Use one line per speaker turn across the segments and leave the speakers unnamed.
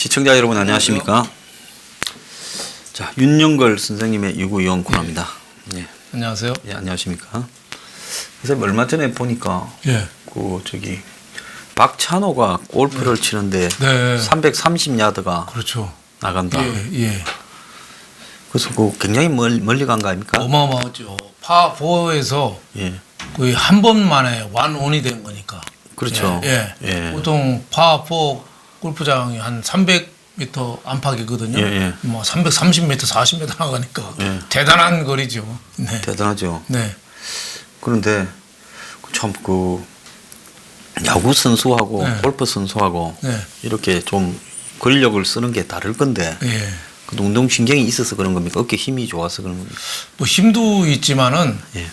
시청자 여러분 안녕하십니까? 자, 윤영걸 선생님의 유구영 코너입니다. 예.
안녕하세요.
예, 안녕하십니까? 그래서 얼마 전에 보니까
예.
박찬호가 골프를 치는데
네.
330야드가
그렇죠.
나간다.
예.
그래서 굉장히 멀리 간 거 아닙니까?
어마어마하죠. 파4에서
예.
거의 한 번 만에 완온이 된 거니까.
그렇죠.
예. 보통 파4 골프장이 한 300m 안팎이거든요.
예.
뭐 330m, 40m 나가니까 대단한 거리죠. 네.
대단하죠.
네.
그런데 참 야구 선수하고
네.
골프 선수하고
네.
이렇게 좀 근력을 쓰는 게 다를 건데
예.
그 운동신경이 있어서 그런 겁니까? 어깨 힘이 좋아서 그런 겁니까?
뭐 힘도 있지만은
예.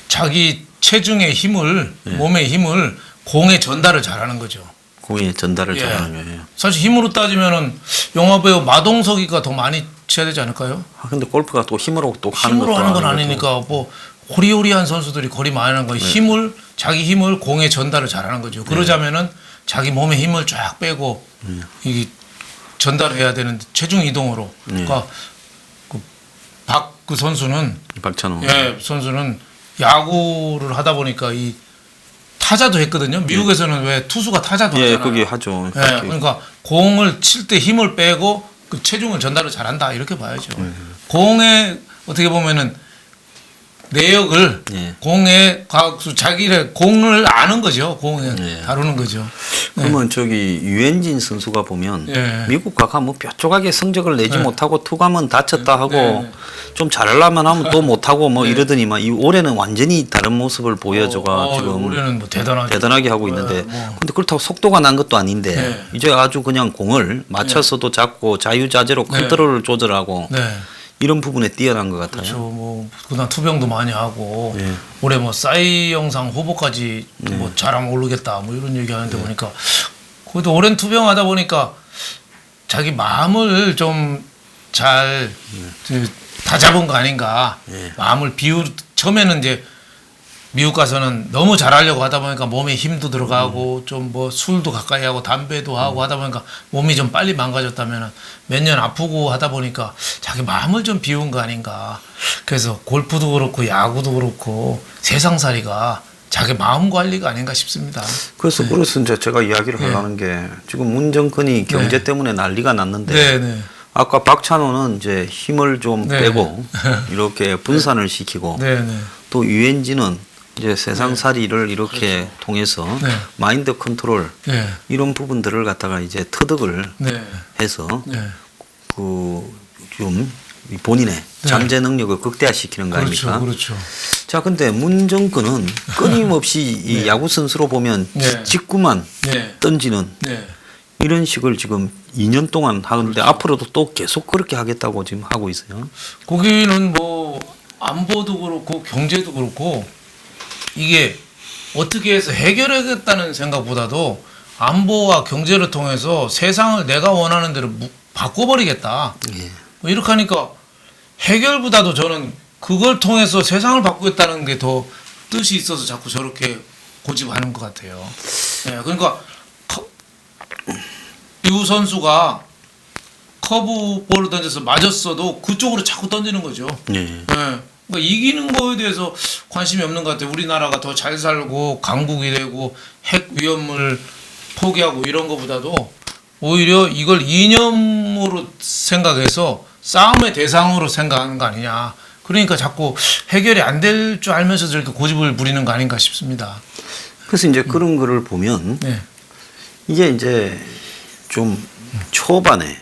자기 체중의 힘을 몸의 힘을 공에 전달을 잘하는 거죠.
공에 전달을
예.
잘하는 거예요.
사실 힘으로 따지면은 영화배우 마동석이가 더 많이 쳐야 되지 않을까요?
근데 골프가 또 힘으로 또 하는
힘으로
것도
하는 건
아니고
아니니까 뭐 호리호리한 선수들이 거리 많이 하는 거 힘을 자기 힘을 공에 전달을 잘하는 거죠. 그러자면은 자기 몸에 힘을 쫙 빼고 이게 전달해야 되는 체중 이동으로. 그러니까 그 선수는
박찬호.
선수는 야구를 하다 보니까 이 타자도 했거든요. 미국에서는 왜 투수가 타자도
예,
하잖아요.
거기 하죠.
그러니까 공을 칠 때 힘을 빼고 그 체중을 전달을 잘한다 이렇게 봐야죠. 공에 어떻게 보면은 내역을 공의 과학수 자기의 공을 아는 거죠. 공을 다루는 거죠.
그러면 유현진 선수가 보면 미국 가면 뭐 뾰족하게 성적을 내지 못하고 투감은 다쳤다 하고 좀 잘하려면 하면 또 못하고 뭐 이러더니만 이 올해는 완전히 다른 모습을 보여줘가 지금
올해는 뭐 대단하게
하고 있는데 근데 그렇다고 속도가 난 것도 아닌데 이제 아주 그냥 공을 맞춰서도 잡고 자유자재로 컨트롤을 조절하고 이런 부분에 뛰어난 것 같아요.
그렇죠. 뭐 그다음 투병도 많이 하고 올해 뭐 싸이 영상 후보까지 뭐 잘하면 오르겠다 뭐 이런 얘기하는데 보니까 그래도 오랜 투병하다 보니까 자기 마음을 좀 잘 다 잡은 거 아닌가. 마음을 처음에는 이제 미국 가서는 너무 잘하려고 하다 보니까 몸에 힘도 들어가고 좀 뭐 술도 가까이 하고 담배도 하고 하다 보니까 몸이 좀 빨리 망가졌다면 몇 년 아프고 하다 보니까 자기 마음을 좀 비운 거 아닌가. 그래서 골프도 그렇고 야구도 그렇고 세상살이가 자기 마음 관리가 아닌가 싶습니다.
그래서 이제 제가 이야기를 하려는 게 지금 문정권이 경제 때문에 난리가 났는데 아까 박찬호는 이제 힘을 좀 빼고 이렇게 분산을 시키고 또 유현진은 이제 세상살이를 이렇게 통해서 마인드 컨트롤 이런 부분들을 갖다가 이제 터득을 해서 좀 본인의 잠재 능력을 극대화시키는 거 아닙니까?
그렇죠.
자, 근데 문정권은 끊임없이 이 야구 선수로 보면 직구만 던지는 이런 식을 지금 2년 동안 하는데 앞으로도 또 계속 그렇게 하겠다고 지금 하고 있어요.
거기는 뭐 안보도 그렇고 경제도 그렇고 이게 어떻게 해서 해결하겠다는 생각보다도 안보와 경제를 통해서 세상을 내가 원하는 대로 바꿔버리겠다. 뭐 이렇게 하니까 해결보다도 저는 그걸 통해서 세상을 바꾸겠다는 게 더 뜻이 있어서 자꾸 저렇게 고집하는 것 같아요. 그러니까 이우 선수가 커브볼을 던져서 맞았어도 그쪽으로 자꾸 던지는 거죠. 그러니까 이기는 거에 대해서 관심이 없는 것 같아요. 우리나라가 더 잘 살고 강국이 되고 핵 위험을 포기하고 이런 것보다도 오히려 이걸 이념으로 생각해서 싸움의 대상으로 생각하는 거 아니냐. 그러니까 자꾸 해결이 안 될 줄 알면서 저렇게 고집을 부리는 거 아닌가 싶습니다.
그래서 이제 그런 거를 보면 이게 이제 좀 초반에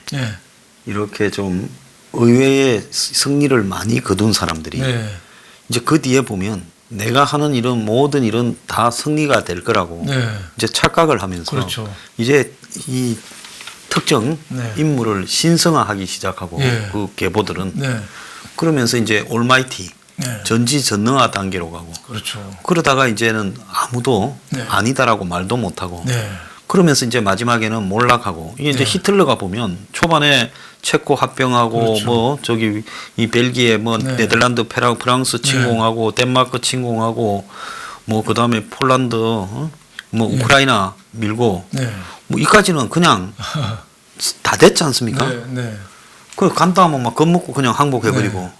이렇게 좀 의외의 승리를 많이 거둔 사람들이 이제 그 뒤에 보면 내가 하는 이런 모든 일은 다 승리가 될 거라고 이제 착각을 하면서 이제 이 특정 인물을 신성화하기 시작하고 그 계보들은 그러면서 이제 올마이티 전지전능화 단계로 가고 그러다가 이제는 아무도 아니다라고 말도 못하고 그러면서 이제 마지막에는 몰락하고 이게 이제 히틀러가 보면 초반에 체코 합병하고 뭐 이 벨기에 뭐 네덜란드 프랑스 침공하고 덴마크 침공하고 뭐 그다음에 폴란드 뭐 우크라이나 밀고 뭐 이까지는 그냥 다 됐지 않습니까?
네, 네.
그 간다 하면 막 겁먹고 그냥 항복해버리고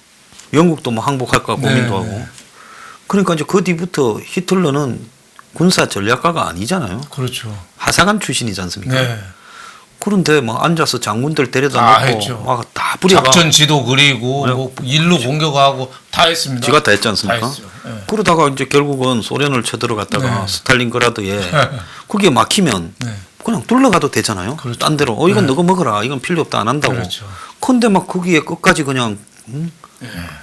영국도 뭐 항복할까 고민도 하고. 그러니까 이제 그 뒤부터 히틀러는 군사 전략가가 아니잖아요.
그렇죠.
하사관 출신이지 않습니까?
네.
그런데 막 앉아서 장군들
다
데려다 놓고
했죠.
막 다 뿌려가.
작전 지도 그리고
네.
뭐 일로 공격하고 다 했습니다.
지가 다 했지 않습니까?
다 했죠. 네.
그러다가 이제 결국은 소련을 쳐들어갔다가
네.
스탈린그라드에 그게 막히면
네.
그냥 둘러가도 되잖아요.
그렇죠.
딴 데로 이건 너가 먹어라. 이건 필요 없다 안 한다고.
그렇죠.
근데 막 거기에 끝까지 그냥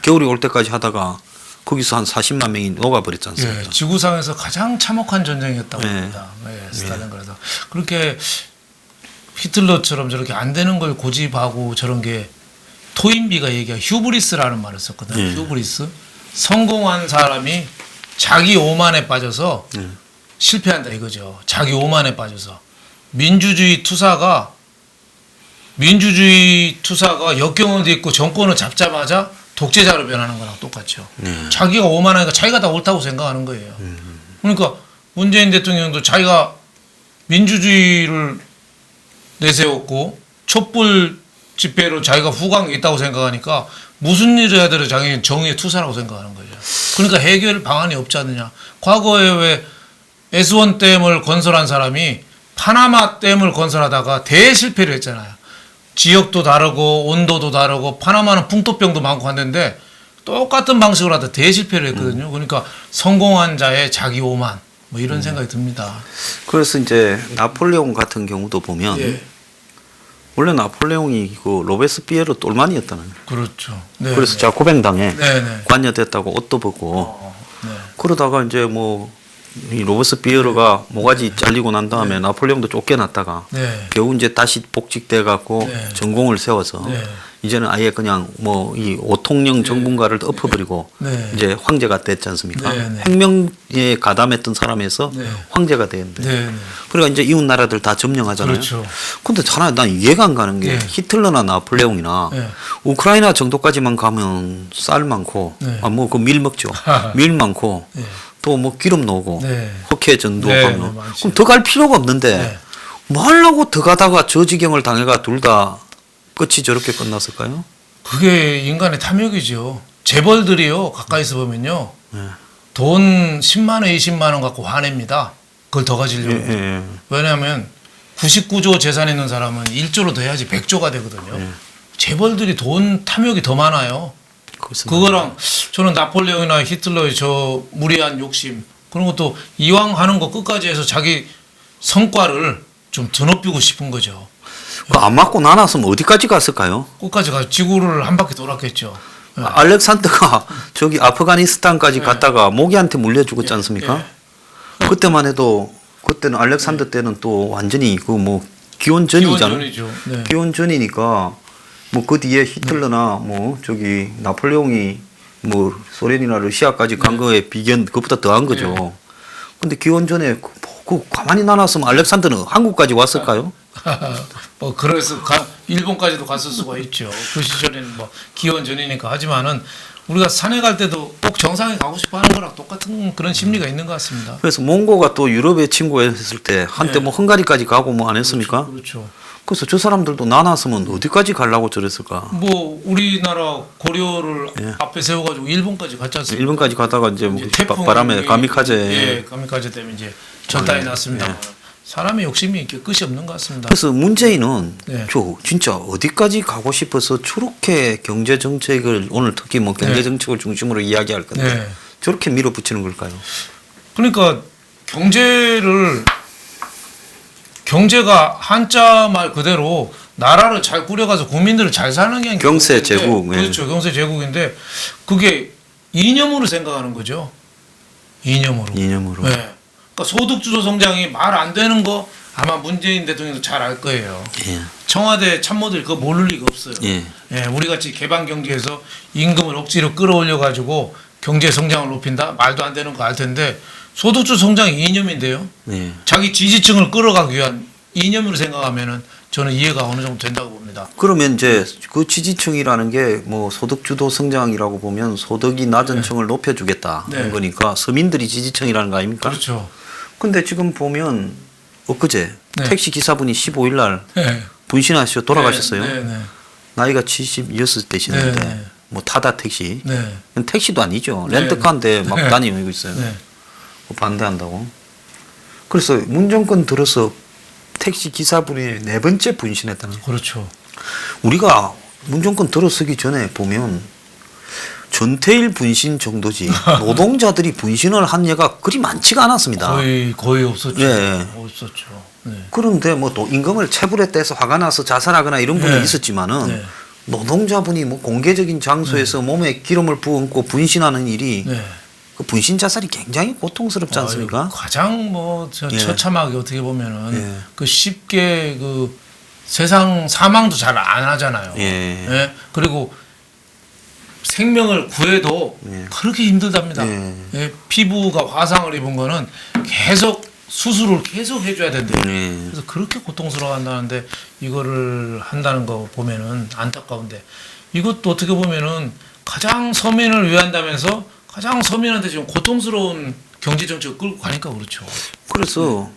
겨울이 올 때까지 하다가 거기서 한 40만 명이 녹아버렸지 않습니까?
예, 지구상에서 가장 참혹한 전쟁이었다고
네.
합니다. 예, 스탈린그라드. 그렇게 히틀러처럼 저렇게 안 되는 걸 고집하고 저런 게 토인비가 얘기한 휴브리스라는 말을 썼거든요.
네.
휴브리스. 성공한 사람이 자기 오만에 빠져서 실패한다 이거죠. 자기 오만에 빠져서 민주주의 투사가 역경을 딛고 정권을 잡자마자 독재자로 변하는 거랑 똑같죠. 자기가 오만하니까 자기가 다 옳다고 생각하는 거예요. 그러니까 문재인 대통령도 자기가 민주주의를 내세웠고 촛불 집회로 자기가 후광이 있다고 생각하니까 무슨 일을 해도 자기는 정의의 투사라고 생각하는 거죠. 그러니까 해결 방안이 없지 않느냐. 과거에 왜 S1 댐을 건설한 사람이 파나마 댐을 건설하다가 대실패를 했잖아요. 지역도 다르고 온도도 다르고 파나마는 풍토병도 많고 하는데 똑같은 방식으로 하다 대실패를 했거든요. 그러니까 성공한 자의 자기 오만 뭐 이런 생각이 듭니다.
그래서 이제 나폴레옹 같은 경우도 보면
예.
원래 나폴레옹이 그 로베스피에르 똘만이었다는 거예요.
그렇죠. 네,
그래서
네.
자코뱅당에
네.
관여됐다고 옷도 벗고
네.
그러다가 이제 뭐 이 로베스피에르가 모가지 잘리고 난 다음에 나폴레옹도 쫓겨났다가
네.
겨우 이제 다시 복직돼 갖고
네.
전공을 세워서
네.
이제는 아예 그냥 뭐 이 오통령 전문가를 엎어버리고
네.
이제 황제가 됐지 않습니까?
네, 네.
혁명에 가담했던 사람에서
네.
황제가 되는데
네.
그러니까 이제 이웃 나라들 다 점령하잖아요.
그렇죠.
근데 하나 난 이해가 안 가는 게
네.
히틀러나 나폴레옹이나
네.
우크라이나 정도까지만 가면 쌀 많고
네.
뭐 그 밀 먹죠. 밀 많고
네.
또 뭐 기름 나오고
네.
석회 전도
네,
하면
네, 많죠.
그럼 더 갈 필요가 없는데
네.
뭐 하려고 더 가다가 저 지경을 당해가 둘 다 끝이 저렇게 끝났을까요?
그게 인간의 탐욕이죠. 재벌들이요 가까이서 보면요
네.
돈 10만 원, 20만 원 갖고 화냅니다. 그걸 더 가지려고.
예.
왜냐하면 99조 재산 있는 사람은 1조로 더 해야지 100조가 되거든요.
네.
재벌들이 돈 탐욕이 더 많아요.
그것은
그거랑 저는 나폴레옹이나 히틀러의 저 무리한 욕심 그런 것도 이왕 하는 거 끝까지 해서 자기 성과를 좀 드높이고 싶은 거죠.
그안 맞고 나눴으면 어디까지 갔을까요?
끝까지 가서 지구를 한 바퀴 돌았겠죠. 네.
알렉산더가 저기 아프가니스탄까지 갔다가 모기한테 물려 죽었지
예,
않습니까? 그때만 해도 그때는 알렉산더 때는 또 완전히 그 뭐 기원전이잖아요.
기원전이죠. 네.
기원전이니까 뭐 그 뒤에 히틀러나 뭐 저기 나폴레옹이 뭐 소련이나 러시아까지 간 거에 비견 그것보다 더한 거죠. 근데 기원전에 그 가만히 나눴으면 알렉산더는 한국까지 왔을까요?
뭐 그래서 일본까지도 갔을 수가 있죠. 그 시절에는 뭐 기원전이니까 하지만은 우리가 산에 갈 때도 꼭 정상에 가고 싶어하는 거랑 똑같은 그런 심리가 있는 것 같습니다.
그래서 몽고가 또 유럽에 침공했을 때 한때
네.
뭐 헝가리까지 가고 뭐 안 했습니까?
그렇죠.
그래서 저 사람들도 나눴으면 어디까지 가려고 저랬을까?
뭐 우리나라 고려를
예.
앞에 세워가지고 일본까지 갔지 않습니까?
일본까지 가다가 이제 뭐
이제 태풍이
바람에 가미카제.
예, 가미카제 때문에 이제 전단이 났습니다. 사람의 욕심이 이렇게 끝이 없는 것 같습니다.
그래서 문재인은
네.
저 진짜 어디까지 가고 싶어서 저렇게 경제 정책을 오늘 특히 뭐 경제
네.
정책을 중심으로 이야기할 건데
네.
저렇게 밀어붙이는 걸까요?
그러니까 경제가 한자 말 그대로 나라를 잘 꾸려가서 국민들을 잘 사는 게 아니라
경세
경제인데,
제국, 예.
그렇죠. 경세 제국인데 그게 이념으로 생각하는 거죠. 이념으로.
이념으로.
네. 그러니까 소득주도 성장이 말 안 되는 거 아마 문재인 대통령도 잘 알 거예요.
예.
청와대 참모들이 그거 모를 리가 없어요.
예.
예, 우리 같이 개방 경제에서 임금을 억지로 끌어올려 가지고 경제 성장을 높인다 말도 안 되는 거 알 텐데 소득주 성장이 이념인데요.
예.
자기 지지층을 끌어가기 위한 이념으로 생각하면은 저는 이해가 어느 정도 된다고 봅니다.
그러면 이제 그 지지층이라는 게 뭐 소득 주도 성장이라고 보면 소득이 낮은 층을 높여주겠다는
네.
거니까 서민들이 지지층이라는 거 아닙니까?
그렇죠.
근데 지금 보면 엊그제
네.
택시 기사분이 15일 날
네.
분신하셔 돌아가셨어요.
네, 네.
나이가 76 되시는데
네.
뭐 타다 택시.
네.
택시도 아니죠.
네.
렌트카인데 막
네.
다니고 있어요.
네.
반대한다고. 그래서 문정권 들어서 택시 기사분이 4번째 분신했다는.
그렇죠.
우리가 문정권 들어서기 전에 보면 전태일 분신 정도지 노동자들이 분신을 한 예가 그리 많지가 않았습니다.
거의 없었죠.
예.
없었죠. 네.
그런데 뭐 또 임금을 체불에 떼서 화가 나서 자살하거나 이런 분이
네.
있었지만은
네.
노동자분이 뭐 공개적인 장소에서 몸에 기름을 부은고 분신하는 일이
네.
그 분신 자살이 굉장히 고통스럽지 않습니까?
아유, 가장 뭐
예.
처참하게 어떻게 보면은
예.
그 쉽게 그 세상 사망도 잘 안 하잖아요.
예.
예? 그리고 생명을 구해도
예.
그렇게 힘들답니다.
예.
예? 피부가 화상을 입은 거는 계속 수술을 계속 해줘야 된대요.
예.
그래서 그렇게 고통스러워한다는데 이거를 한다는 거 보면은 안타까운데 이것도 어떻게 보면은 가장 서민을 위한다면서 가장 서민한테 지금 고통스러운 경제 정책을 끌고 가니까 그렇죠.
그래서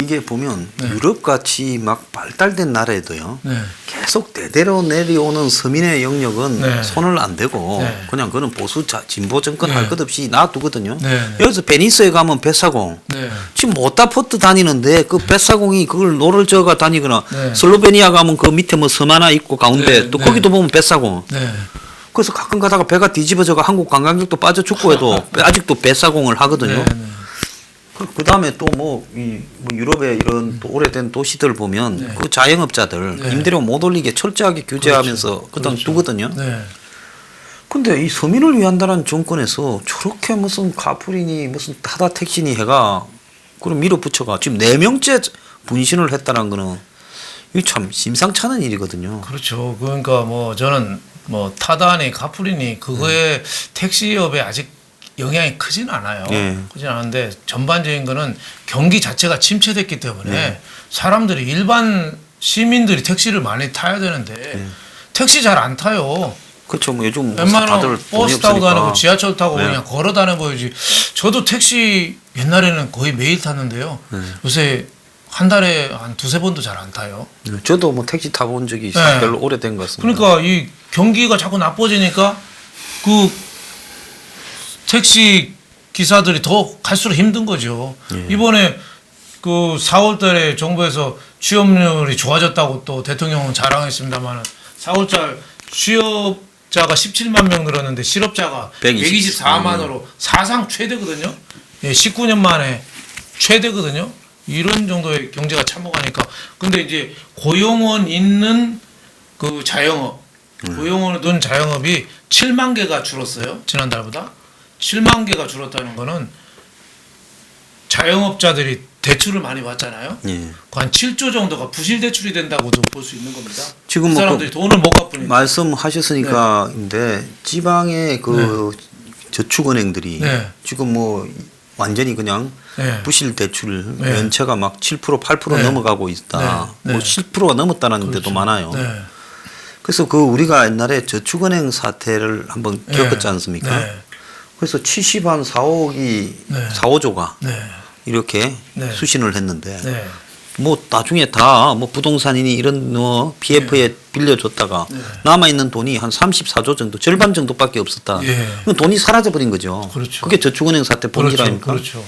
이게 보면
네.
유럽 같이 막 발달된 나라에도요.
네.
계속 대대로 내려오는 서민의 영역은
네.
손을 안 대고
네.
그냥 그는 보수 진보 정권 할
네.
것 없이 놔두거든요.
네.
여기서 베니스에 가면 뱃사공
네.
지금 모타포트 다니는데 그 뱃사공이 그걸 노를 저어가 다니거나
네.
슬로베니아 가면 그 밑에 뭐 섬 하나 있고 가운데
네.
또
네.
거기도 보면 뱃사공.
네.
그래서 가끔 가다가 배가 뒤집어져가 한국 관광객도 빠져 죽고 해도 아직도 뱃사공을 하거든요.
네. 네.
그 다음에 또 뭐 유럽의 이런 또 오래된 도시들 보면
네.
그 자영업자들
네.
임대료 못 올리게 철저하게 규제하면서 그다음
그렇죠.
두거든요.
네.
근데 이 서민을 위한다는 정권에서 저렇게 무슨 카풀이니 무슨 타다 택시니 해가 그걸 밀어붙여가 지금 4명째 분신을 했다는 거는 이게 참 심상찮은 일이거든요.
그렇죠. 그러니까 뭐 저는 뭐 타다니 카풀이니 그거에 택시업에 아직 영향이 크진 않아요.
예.
크진 않은데 전반적인 거는 경기 자체가 침체됐기 때문에
예.
사람들이 일반 시민들이 택시를 많이 타야 되는데 택시 잘 안 타요.
그렇죠. 뭐 요즘 뭐
웬만하면
다들 돈이
버스 타고
없으니까.
다니고 지하철 타고
네.
그냥 걸어 다녀 보이지. 저도 택시 옛날에는 거의 매일 탔는데요. 요새 한 달에 한 2-3번도 잘 안 타요.
저도 뭐 택시 타본 적이
네.
별로 오래된 것 같습니다.
그러니까 이 경기가 자꾸 나빠지니까 그 택시 기사들이 더 갈수록 힘든 거죠.
예.
이번에 그 4월달에 정부에서 취업률이 좋아졌다고 또 대통령은 자랑했습니다만 4월달 취업자가 17만 명 늘었는데 실업자가 124만으로 사상 최대거든요. 예, 19년 만에 최대거든요. 이런 정도의 경제가 참혹하니까. 근데 이제 고용원 있는 그 자영업, 고용원을 둔 자영업이 7만 개가 줄었어요. 지난달보다. 7만 개가 줄었다는 거는 자영업자들이 대출을 많이 받잖아요.
예.
한 7조 정도가 부실 대출이 된다고도 볼 수 있는 겁니다.
지금
그
뭐
사람들이 돈을 못 갚으니까.
말씀하셨으니까인데 지방의 그 저축은행들이
네.
지금 뭐 완전히 그냥
네.
부실 대출
네.
연체가 막 7% 8%
네.
넘어가고 있다.
네.
뭐
네.
10%가 넘었다는 데도
그렇죠.
많아요.
네.
그래서 그 우리가 옛날에 저축은행 사태를 한번
네.
겪었지 않습니까?
네.
그래서 70한 4억이
네.
4~5조가
네.
이렇게
네.
수신을 했는데
네.
뭐 나중에 다 뭐 부동산이니 이런 뭐 PF에 빌려줬다가
네.
남아 있는 돈이 한 34조 정도 절반 정도밖에 없었다.
예.
그럼 돈이 사라져 버린 거죠.
그렇죠.
그게 저축은행 사태 본질
그렇죠.
아닙니까?
그렇죠.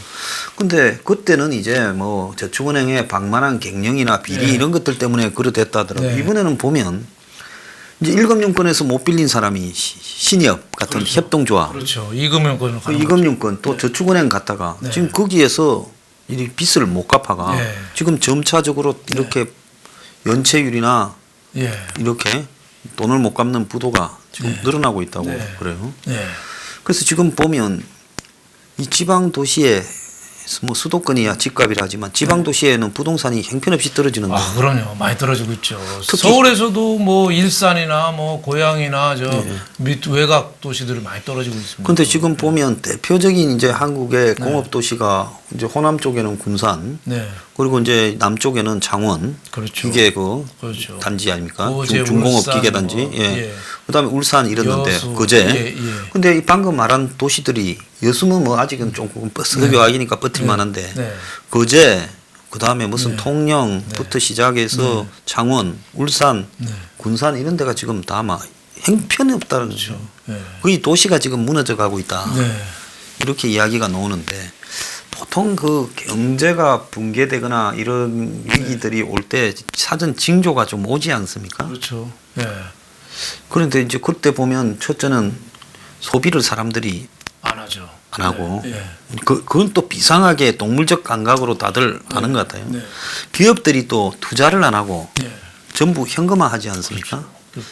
근데 그때는 이제 뭐 저축은행의 방만한 갱년이나 비리
네.
이런 것들 때문에 그렇댔다 하더라고요.
네.
이번에는 보면 이제 일금융권에서 못 빌린 사람이 신협 같은
그렇죠.
협동조합,
그렇죠. 이금융권을
그 이금융권 또 저축은행 갔다가
네.
지금 거기에서 이 빚을 못 갚아가
네.
지금 점차적으로 이렇게 연체율이나
예.
이렇게 돈을 못 갚는 부도가 지금
네.
늘어나고 있다고
네.
그래요.
네.
그래서 지금 보면 이 지방 도시에 뭐 수도권이야 집값이라 하지만 지방 도시에는 부동산이 형편없이 떨어지는데
아, 그럼요. 많이 떨어지고 있죠.
특히-
서울에서도 뭐 일산이나 뭐 고양이나 저
네.
밑 외곽 도시들이 많이 떨어지고 있습니다.
근데 지금 보면 대표적인 이제 한국의
네.
공업 도시가 이제 호남 쪽에는 군산
네.
그리고 이제 남쪽에는 장원
그렇죠.
기계 그
그렇죠.
단지 아닙니까?
고제,
중공업
울산
기계 단지.
뭐,
예.
예.
그다음에 울산 이랬는데
여수,
거제.
예, 예.
근데 이 방금 말한 도시들이 여수는 뭐 아직은 조금 습격이니까 버틸 만한데
네.
거제 그 다음에 무슨 통영부터 시작해서 창원, 울산, 군산 이런 데가 지금 다 아마 형편이 없다는 거죠. 거의 도시가 지금 무너져 가고 있다. 이렇게 이야기가 나오는데 보통 그 경제가 붕괴되거나 이런 위기들이 올 때 사전 징조가 좀 오지 않습니까?
그렇죠.
그런데 이제 그때 보면 첫째는 소비를 사람들이
안 하죠.
안 하고 그건 또 비상하게 동물적 감각으로 다들 하는 것 같아요. 기업들이 또 투자를 안 하고 전부 현금화하지 않습니까?
그렇죠.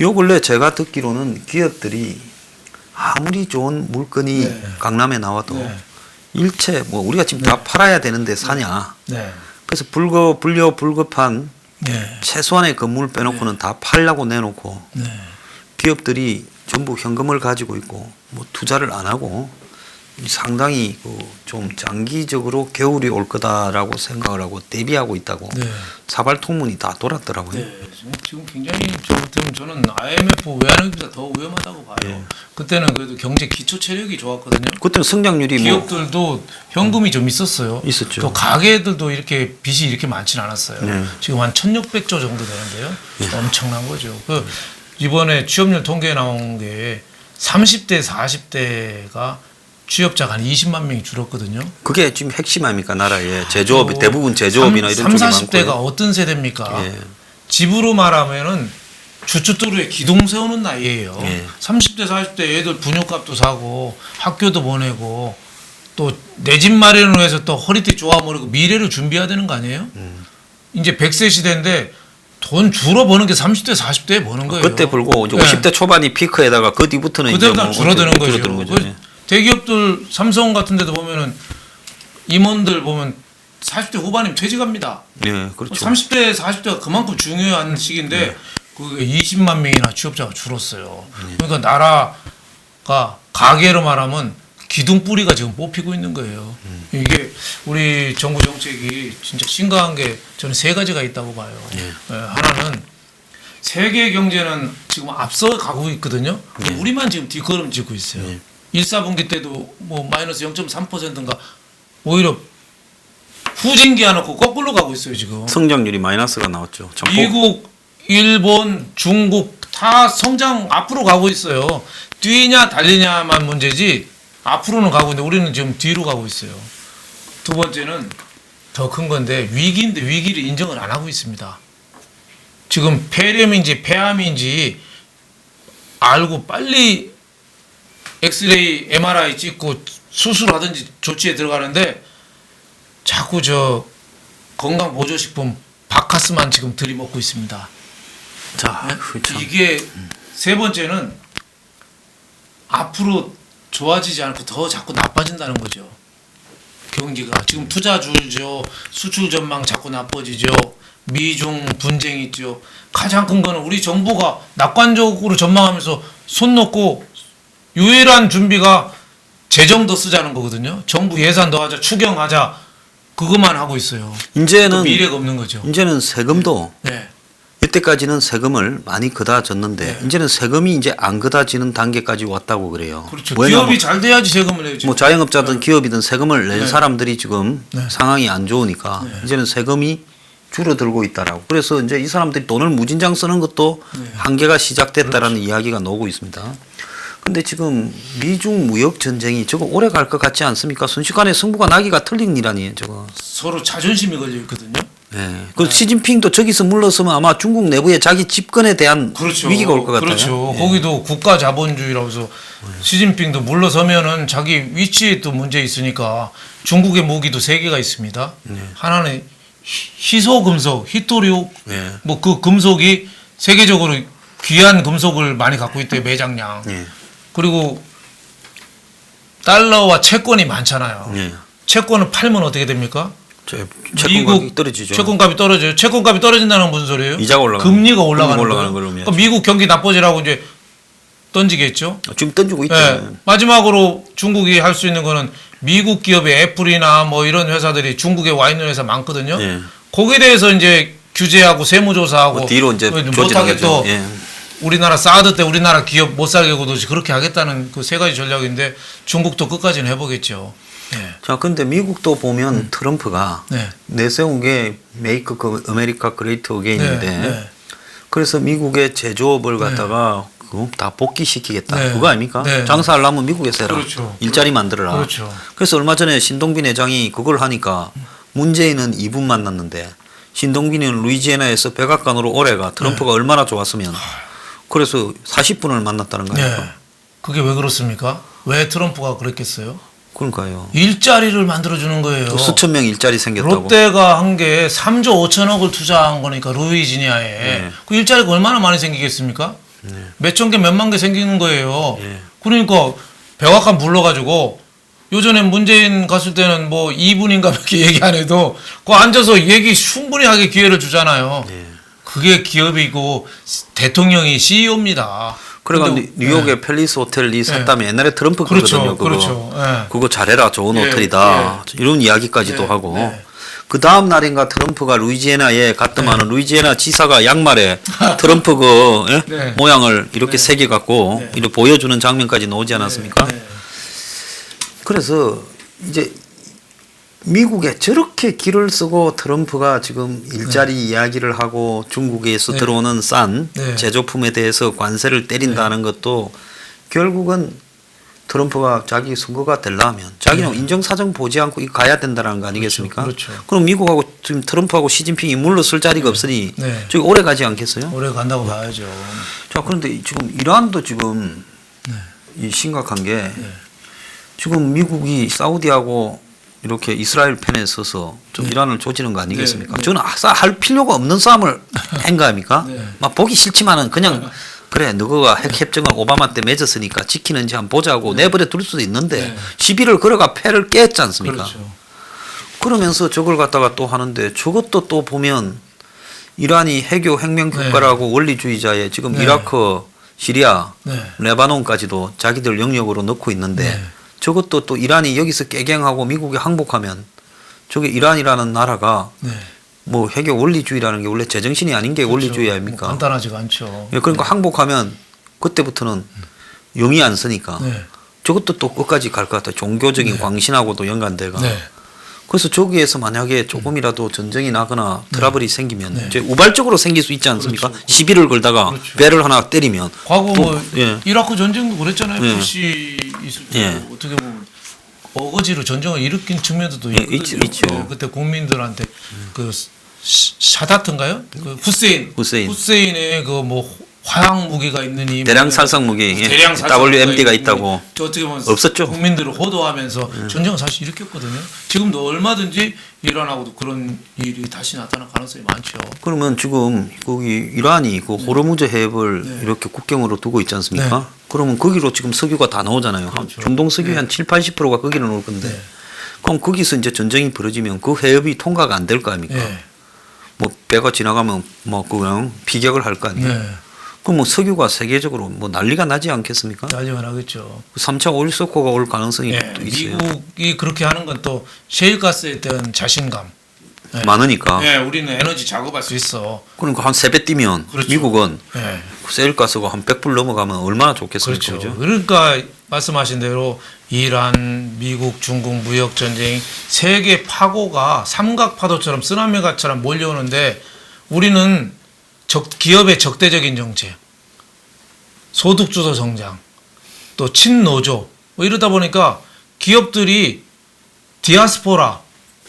요 근래 제가 듣기로는 기업들이 아무리 좋은 물건이 강남에 나와도 일체 뭐 우리가 지금 다 팔아야 되는데 사냐. 그래서 불급한 최소한의 건물 빼놓고는 다 팔려고 내놓고 기업들이 전부 현금을 가지고 있고 뭐 투자를 안 하고 상당히 좀 장기적으로 겨울이 올 거다라고 생각을 하고 대비하고 있다고 사발통문이 다 돌았더라고요.
지금 굉장히 저는 IMF 외환위기보다 더 위험하다고 봐요. 그때는 그래도 경제 기초 체력이 좋았거든요.
그때는 성장률이
기업들도 현금이 좀 있었어요.
있었죠.
또 가게들도 이렇게 빚이 이렇게 많지는 않았어요. 지금 한 1,600조 정도 되는데요. 엄청난 거죠. 이번에 취업률 통계 나온 게 30대, 40대가 취업자가 한 20만 명이 줄었거든요.
그게 지금 핵심 아닙니까? 나라에 제조업 대부분 제조업이나 이런 쪽이
30, 40대가
많고요.
어떤 세대입니까? 집으로 말하면은 주춧도로에 기둥 세우는 나이예요. 30대, 40대 애들 분유값도 사고 학교도 보내고 또 내 집 마련을 위해서 또 허리띠 쪼아머리고 미래를 준비해야 되는 거 아니에요? 이제 100세 시대인데 돈 주로 버는 게 30대, 40대에 버는 거예요.
그때 불고 이제 50대 초반이 피크에다가 그 뒤부터는 이제
그때부터 줄어드는 거죠. 대기업들 삼성 같은 데도 보면은 임원들 보면 40대 후반이면 퇴직합니다.
그렇죠.
30대, 40대가 그만큼 중요한 시기인데 그게 20만 명이나 취업자가 줄었어요. 그러니까 나라가 가계로 말하면 기둥뿌리가 지금 뽑히고 있는 거예요. 이게 우리 정부 정책이 진짜 심각한 게 저는 세 가지가 있다고 봐요. 하나는 세계 경제는 지금 앞서 가고 있거든요. 우리만 지금 뒷걸음 짓고 있어요. 1, 4분기 때도 뭐 마이너스 0.3%인가 오히려 후진기하 놓고 거꾸로 가고 있어요 지금.
성장률이 마이너스가 나왔죠.
미국, 일본, 중국 다 성장 앞으로 가고 있어요. 뛰냐 달리냐만 문제지 앞으로는 가고 있는데 우리는 지금 뒤로 가고 있어요. 두 번째는 더 큰 건데 위기인데 위기를 인정을 안 하고 있습니다. 지금 폐렴인지 폐암인지 알고 빨리 엑스레이, MRI 찍고 수술하든지 조치에 들어가는데 자꾸 저 건강보조식품 바카스만 지금 들이먹고 있습니다.
자,
이게 세 번째는 앞으로 좋아지지 않고 더 자꾸 나빠진다는 거죠. 경기가 지금 투자 줄죠, 수출 전망 자꾸 나빠지죠, 미중 분쟁이 있죠. 가장 큰 거는 우리 정부가 낙관적으로 전망하면서 손 놓고 유일한 준비가 재정 더 쓰자는 거거든요. 정부 예산 더 하자, 추경하자, 그것만 하고 있어요.
이제는
미래가 없는 거죠.
이제는 세금도 이때까지는 세금을 많이 걷어줬는데 이제는 세금이 이제 안 걷어지는 단계까지 왔다고 그래요.
그렇죠. 기업이 잘 돼야지 세금을 내죠.
뭐 자영업자든 기업이든 세금을 낸 사람들이 지금 상황이 안 좋으니까 이제는 세금이 줄어들고 있다라고. 그래서 이제 이 사람들이 돈을 무진장 쓰는 것도 한계가 시작됐다라는 이야기가 나오고 있습니다. 근데 지금 미중 무역 전쟁이 저거 오래 갈 것 같지 않습니까? 순식간에 승부가 나기가 틀린 일 아니에요, 저거.
서로 자존심이 걸려 있거든요.
그 시진핑도 저기서 물러서면 아마 중국 내부에 자기 집권에 대한 위기가 올 것 같아요.
그렇죠. 거기도 국가 자본주의라고 해서 시진핑도 물러서면은 자기 위치에 또 문제 있으니까 중국의 무기도 세 개가 있습니다. 하나는 희소금속, 히토리오, 뭐 그 금속이 세계적으로 귀한 금속을 많이 갖고 있대요, 매장량. 그리고 달러와 채권이 많잖아요. 채권을 팔면 어떻게 됩니까?
채권값이 떨어지죠.
채권값이 떨어져요. 채권값이 떨어진다는 무슨 소리예요?
이자가 올라가는
금리가 올라가는 거예요.
그러니까
미국 경기 나빠지라고 이제 던지겠죠.
지금 던지고 있죠.
마지막으로 중국이 할 수 있는 거는 미국 기업의 애플이나 뭐 이런 회사들이 중국에 와 있는 회사 많거든요. 거기에 대해서 이제 규제하고 세무조사하고
뒤로 이제
못하게 또 우리나라 사드 때 우리나라 기업 못 살게 구도지 그렇게 하겠다는 그 세 가지 전략인데 중국도 끝까지는 해보겠죠. 네.
자, 근데 미국도 보면 트럼프가
네.
내세운 게 메이크 아메리카 그레이트 어게인인데
네. 네.
그래서 미국의 제조업을 갖다가 그거 다 복귀시키겠다.
네.
그거 아닙니까?
네.
장사하려면 미국에서 해라.
그렇죠.
일자리 만들어라.
그렇죠.
그래서 얼마 전에 신동빈 회장이 그걸 하니까 문재인은 2분 만났는데 신동빈은 루이지애나에서 백악관으로 오래가 트럼프가 얼마나 좋았으면 그래서 40분을 만났다는 거예요.
네. 그게 왜 그렇습니까? 왜 트럼프가 그랬겠어요?
그러니까요.
일자리를 만들어주는 거예요.
또 수천 명 일자리 생겼다고.
롯데가 한 게 3조 5천억을 투자한 거니까 루이지니아에
네.
그 일자리가 얼마나 많이 생기겠습니까? 몇천 개 몇만 개 생기는 거예요.
네.
그러니까 백악관 불러가지고 요전에 문재인 갔을 때는 뭐 2분인가 밖에 얘기 안 해도 그 앉아서 얘기 충분히 하게 기회를 주잖아요.
네.
그게 기업이고 대통령이 CEO입니다.
그러니까
근데-
뉴욕에 팰리스 호텔이 샀다면 옛날에 트럼프
그렇죠,
거거든요. 그거.
그렇죠. 예.
그거 잘해라 좋은
예,
호텔이다 이런 이야기까지도
예,
하고
예.
그 다음 날인가 트럼프가 루이지애나에 갔더만은 루이지애나 지사가 양말에 트럼프 그
네.
모양을 이렇게 새겨 갖고
네.
이렇게 보여주는 장면까지 나오지 않았습니까?
네.
그래서 이제 미국에 저렇게 길을 쓰고 트럼프가 지금 일자리 이야기를 하고 중국에서
네.
들어오는 싼
네.
제조품에 대해서 관세를 때린다는 것도 결국은 트럼프가 자기 선거가 되려면 자기는 인정사정 보지 않고 이거 가야 된다는 거 아니겠습니까?
그렇죠.
럼 미국하고 지금 트럼프하고 시진핑이 물러설 자리가 없으니
네.
저기 오래 가지 않겠어요?
오래 간다고 봐야죠.
자, 그런데 지금 이란도 지금
네.
이 심각한 게 지금 미국이 사우디하고 이렇게 이스라엘 편에 서서 좀 이란을 조지는 거 아니겠습니까?
네.
저는 할 필요가 없는 싸움을 한 거 아닙니까?
네.
막 보기 싫지만은 그냥 그래 너가 핵 협정을 오바마 때 맺었으니까 지키는지 한번 보자고 내버려 둘 수도 있는데
네.
시비를 걸어가 패를 깼지 않습니까?
그렇죠.
그러면서 저걸 갖다가 또 하는데 저것도 또 보면 이란이 해교 혁명 국가라고 원리주의자의 지금
네.
이라크, 시리아,
네.
레바논까지도 자기들 영역으로 넣고 있는데
네.
저것도 또 이란이 여기서 깨갱하고 미국이 항복하면 저게 이란이라는 나라가
네.
뭐 해교 원리주의라는 게 원래 제정신이 아닌 게 원리주의 아닙니까?
뭐 간단하지가 않죠.
예, 그러니까 항복하면 그때부터는 영이 안 쓰니까
네.
저것도 또 끝까지 갈 것 같아요. 종교적인
네.
광신하고도 연관돼가.
네.
그래서 저기에서 만약에 조금이라도 전쟁이 나거나 트러블이 생기면
네.
이제 우발적으로 생길 수 있지 않습니까?
그렇죠.
시비를 걸다가
그렇죠.
배를 하나 때리면
과거
또,
뭐
예.
이라크 전쟁도 그랬잖아요.
예.
부시 있을 때
예.
어떻게 보면 어거지로 전쟁을 일으킨 측면도
예,
있거든요.
있죠.
예, 그때 국민들한테 그 샤다트인가요? 그 후세인의 그 뭐 화학 무기가 있느니
대량 살상 무기
대량 살상
WMD가
무기가
있다고
저 어떻게 보면
없었죠.
국민들을 호도하면서 전쟁을 사실 일으켰거든요. 지금도 얼마든지 이란하고도 그런 일이 다시 나타날 가능성이 많죠.
그러면 지금 거기 이란이 그 호르무즈 해협을
네.
이렇게 국경으로 두고 있지 않습니까?
네.
그러면 거기로 지금 석유가 다 나오잖아요.
그렇죠.
중동 석유 한 7, 80%가 거기로 나올 건데 그럼 거기서 이제 전쟁이 벌어지면 그 해협이 통과가 안 될 거 아닙니까?
네.
뭐 배가 지나가면 뭐 그냥 피격을 할 거 아니에요.
네.
그럼 뭐 석유가 세계적으로 뭐 난리가 나지 않겠습니까?
난리가 나겠죠.
3차 오일 서코가 올 가능성이
예,
또 있어요.
미국이 그렇게 하는 건 또 셰일가스에 대한 자신감. 예.
많으니까.
예, 우리는 에너지 작업할 수 있어.
그러니까 한 3배 뛰면
그렇죠.
미국은
예,
세일가스가 한 100불 넘어가면 얼마나 좋겠습니까?
그렇죠.
그죠?
그러니까 말씀하신 대로 이란, 미국, 중국 무역 전쟁 세계 파고가 삼각 파도처럼 쓰나미가처럼 몰려오는데 우리는 기업의 적대적인 정책, 소득주도 성장, 또 친노조 뭐 이러다 보니까 기업들이 디아스포라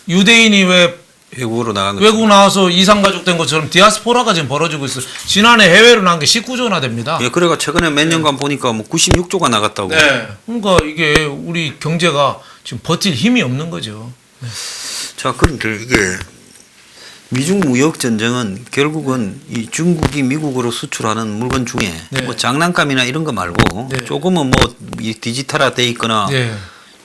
유대인이 왜
외국으로 나간 거.
외국 나와서 이상가족 된 것처럼 디아스포라가 지금 벌어지고 있어요. 지난해 해외로 나간 게 19조나 됩니다.
예, 그래가 최근에 몇 년간 보니까 뭐 96조가 나갔다고.
네. 그러니까 이게 우리 경제가 지금 버틸 힘이 없는 거죠.
자, 그런데 이게 미중 무역 전쟁은 결국은 이 중국이 미국으로 수출하는 물건 중에
네.
뭐 장난감이나 이런 거 말고
네.
조금은 뭐 이 디지털화돼 있거나
네.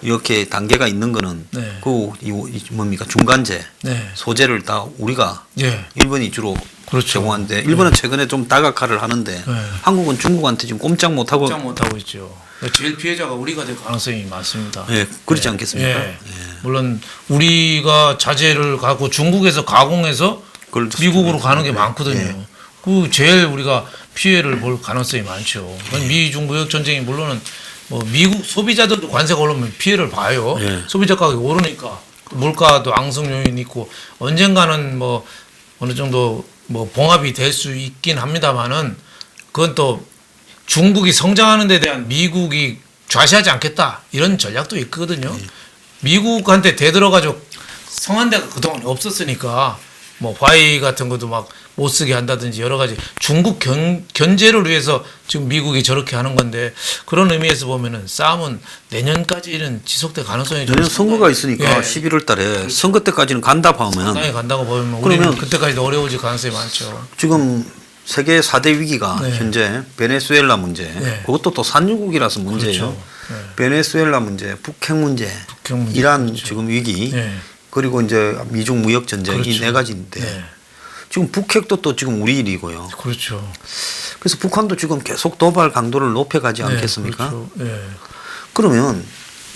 이렇게 단계가 있는 거는
네.
이 뭡니까 중간재
네.
소재를 다 우리가
예.
일본이 주로
그렇죠.
제공하는데 일본은 최근에 좀 다각화를 하는데
네.
한국은 중국한테 지금 꼼짝 못하고
꼼짝 못하고 있죠. 제일 피해자가 우리가 될 가능성이 많습니다.
예, 그렇지 않겠습니까?
예. 물론 우리가 자재를 갖고 중국에서 가공해서
그걸
미국으로 가는 게
예.
많거든요.
예.
그 제일 우리가 피해를 볼 가능성이 많죠. 미중 무역 전쟁이 물론은 뭐 미국 소비자들도 관세가 오르면 피해를 봐요.
예.
소비자 가격이 오르니까 물가도 앙성 요인이 있고 언젠가는 뭐 어느 정도 뭐 봉합이 될 수 있긴 합니다만은 그건 또 중국이 성장하는 데 대한 미국이 좌시하지 않겠다 이런 전략도 있거든요. 미국한테 대들어가지고 성한 데가 그동안 없었으니까 뭐 화웨이 같은 것도 막 못 쓰게 한다든지 여러 가지 중국 견제를 위해서 지금 미국이 저렇게 하는 건데 그런 의미에서 보면은 싸움은 내년까지는 지속될 가능성이 좀
내년 선거가 있으니까
예.
11월 달에 선거 때까지는 간다 보면
상당히 간다고 보면
그러면
우리는 그때까지도 어려워질 가능성이 많죠.
지금 세계 4대 위기가
네.
현재 베네수엘라 문제,
네.
그것도 또 산유국이라서 문제예요.
그렇죠. 네.
베네수엘라 문제, 북핵 문제,
북핵 문제,
이란
그렇죠.
지금 위기,
네.
그리고 이제 미중 무역 전쟁 이
그렇죠.
네 가지인데
네.
지금 북핵도 또 지금 우리 일이고요.
그렇죠.
그래서 북한도 지금 계속 도발 강도를 높여가지 않겠습니까?
그렇죠. 네.
그러면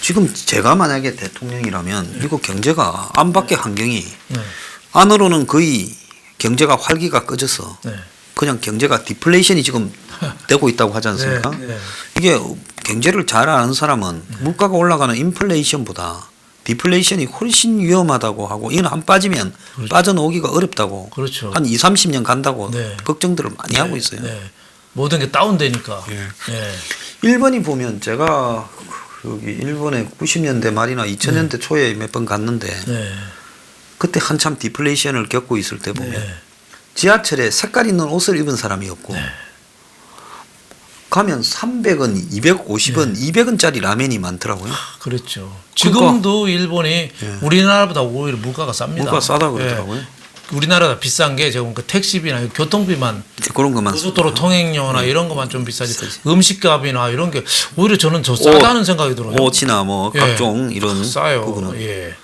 지금 제가 만약에 대통령이라면 미국 경제가 안 밖의 환경이
네.
안으로는 거의 경제가 활기가 꺼져서
네.
그냥 경제가 디플레이션이 지금 되고 있다고 하지 않습니까?
네. 네.
이게 경제를 잘 아는 사람은 물가가 올라가는 인플레이션보다 디플레이션이 훨씬 위험하다고 하고 이건 한 빠지면
그렇죠.
빠져나오기가 어렵다고
그렇죠.
한 2, 30년 간다고
네.
걱정들을 많이 하고 있어요.
네. 모든 게 다운되니까.
예.
네.
일본이 보면 제가 여기 일본에 90년대 말이나 2000년대 초에 몇 번 갔는데
네.
그때 한참 디플레이션을 겪고 있을 때 보면
네.
지하철에 색깔 있는 옷을 입은 사람이 없고 가면 300원, 250원, 200원짜리 라면이 많더라고요.
그렇죠. 지금도 일본이
예.
우리나라보다 오히려 물가가 쌉니다.
물가 싸다고 그러더라고요.
예. 우리나라가 비싼 게 지금 그 택시비나 교통비만
그런 것만
고속도로 통행료나 이런 것만 좀 비싸지 음식값이나 이런 게 오히려 저는 더 싸다는 생각이 들어요.
옷이나 뭐
예.
각종 이런
싸요.
부분은.
예.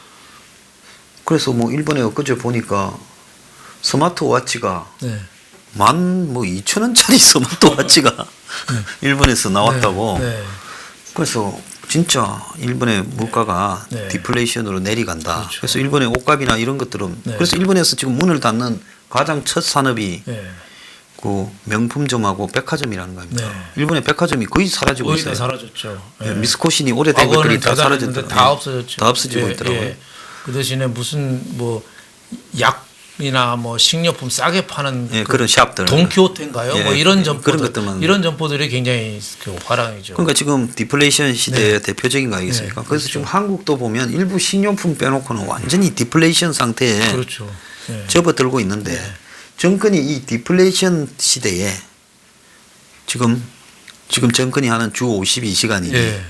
그래서 뭐 일본에 엊그제 보니까 스마트워치가
네.
12,000원짜리 스마트워치가 일본에서 나왔다고.
네. 네.
그래서 진짜 일본의 물가가
네.
디플레이션으로 내려간다.
그렇죠.
그래서 일본의 옷값이나 이런 것들은
네.
그래서 일본에서 지금 문을 닫는 가장 첫 산업이
네.
그 명품점하고 백화점이라는 겁니다.
네.
일본의 백화점이 거의 사라지고
거의
있어요.
다 사라졌죠.
예, 미스코신이 오래된
과거는
것들이 다
대단했는데
사라졌다.
다 없어졌죠.
다 없어지고
예,
있더라고요.
예. 그 대신에 무슨 뭐 약이나 뭐 식료품 싸게 파는
예, 그런 샵들.
돈키호테인가요?
예,
뭐 이런
예,
점포들
그런 것들만.
이런 점포들이 굉장히 그 화랑이죠.
그러니까 지금 디플레이션 시대의
네.
대표적인 거 아니겠습니까?
네,
그래서
그렇죠.
지금 한국도 보면 일부 식료품 빼놓고는 완전히 디플레이션 상태에
그렇죠. 예.
접어들고 있는데
네.
정권이 이 디플레이션 시대에 지금 정권이 하는 주 52시간이니
예.